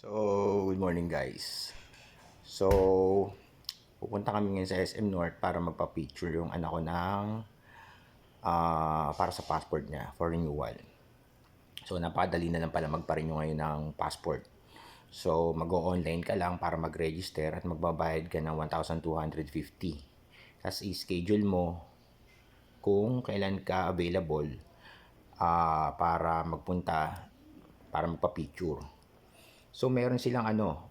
So, good morning guys. So, pupunta kami ngayon sa SM North para magpa-picture yung anak ko ng para sa passport niya for renewal. So, napakadali na lang pala magpa-renew ngayon ng passport. So, mag-o-online ka lang para mag-register at magbabayad ka ng 1,250. Tapos, i-schedule mo kung kailan ka available para magpunta para magpa-picture. So meron silang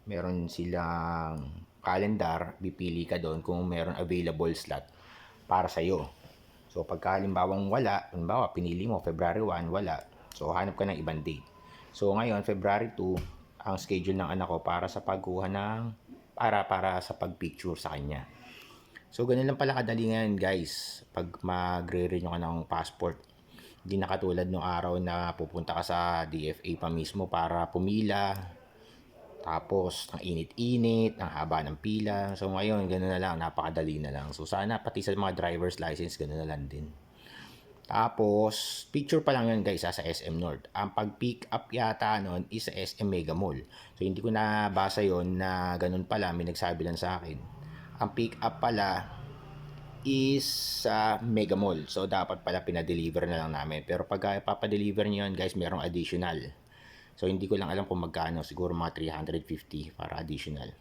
meron silang calendar, pipili ka doon kung meron available slot para sa iyo. So pagka halimbawang wala, halimbawa pinili mo February 1, wala. So hanap ka ng ibang date. So ngayon February 2 ang schedule ng anak ko para sa pagkuha ng para sa pagpicture sa kanya. So ganun lang pala kadali ngayon guys pag magre-renew ka ng passport. Hindi na katulad nung araw na pupunta ka sa DFA pa mismo para pumila. Tapos, ang init-init, ang haba ng pila. So, ngayon, gano'n na lang, napakadali na lang. So, sana pati sa mga driver's license, gano'n na lang din. Tapos, picture pa lang yun guys sa SM North. Ang pag-pick up yata nun is sa SM Mega Mall. So, hindi ko nabasa yon na gano'n pala, may nagsabi lang sa akin. Ang pick up pala is sa Mega Mall. So, dapat pala pinadeliver na lang namin. Pero pag ipapadeliver nyo yun guys, merong additional. So, hindi ko lang alam kung magkano. Siguro mga 350 para additional.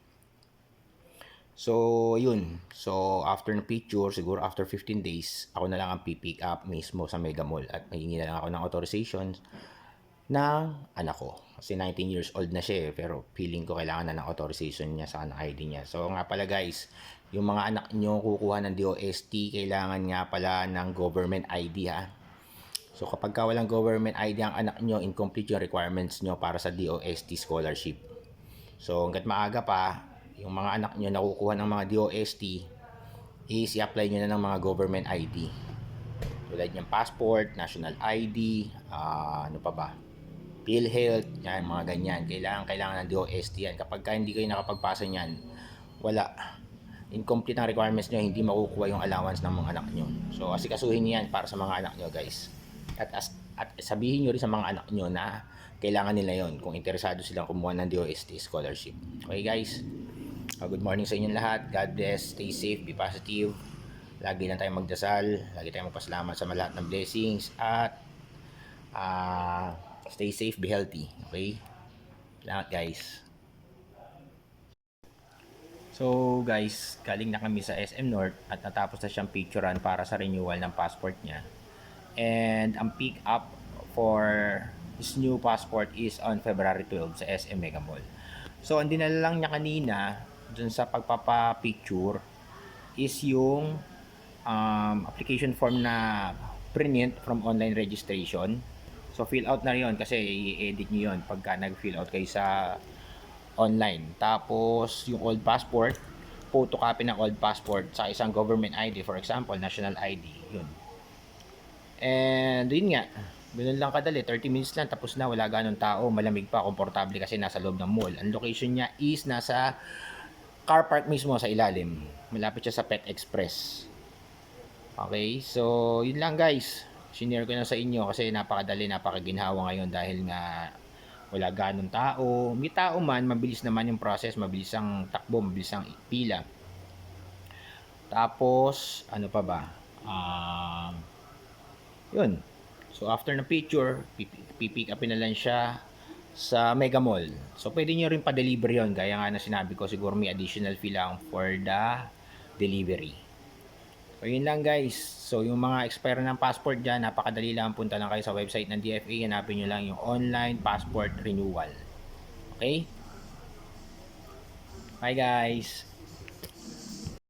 So, yun. So, after ng picture, siguro after 15 days, ako na lang ang pipick up mismo sa Mega Mall. At mahingi na lang ako ng authorization ng anak ko. Kasi 19 years old na siya eh. Pero feeling ko kailangan na ng authorization niya sa ID niya. So, nga pala guys, yung mga anak nyo kukuha ng DOST, kailangan nga pala ng government ID ha. So kapag ka walang government ID ang anak nyo, incomplete yung requirements nyo para sa DOST scholarship. So hanggat maaga pa, yung mga anak nyo nakukuha ng mga DOST, is i-apply nyo na ng mga government ID. Tulad yung passport, national ID, ano pa ba? PhilHealth, yan, mga ganyan. Kailangan ng DOST yan. Kapag ka hindi kayo nakapagpasa niyan, wala. Incomplete ang requirements nyo, hindi makukuha yung allowance ng mga anak nyo. So asikasuhin nyo yan para sa mga anak nyo guys. At sabihin nyo rin sa mga anak nyo na kailangan nila yon kung interesado silang kumuha ng DOST scholarship. Okay guys, good morning sa inyong lahat. God bless, stay safe, be positive. Lagi lang tayong magdasal, lagi tayong magpasalamat sa lahat ng blessings at stay safe, be healthy. Okay? Salamat guys. So guys, galing na kami sa SM North at natapos na siyang picturean para sa renewal ng passport niya. And ang pick up for his new passport is on February 12 sa SM Mega Mall. So ang dinala lang niya kanina dun sa pagpapa-picture is yung application form na print from online registration. So fill out na yon kasi i-edit niyo yon pagka nag-fill out kayo sa online. Tapos yung old passport, photocopy ng old passport sa isang government ID, for example, national ID, yun. And yun nga, ganun lang kadali, 30 minutes lang, tapos na, wala ganong tao, malamig pa, komportable kasi nasa loob ng mall. Ang location niya is nasa car park mismo sa ilalim. Malapit siya sa Pet Express. Okay, so yun lang guys. Sinare ko na sa inyo kasi napakadali, napakaginhawa ngayon dahil nga wala ganong tao. May tao man, mabilis naman yung process, mabilis ang takbo, mabilis ang pila. Tapos, ano pa ba? Yun. So, after na picture, pipick upin na lang siya sa Mega Mall. So, pwede nyo rin pa-deliver yun. Gaya nga na sinabi ko, siguro may additional fee lang for the delivery. So, yun lang guys. So, yung mga expire ng passport dyan, napakadali lang. Punta lang kayo sa website ng DFA. Hanapin nyo lang yung online passport renewal. Okay? Bye guys!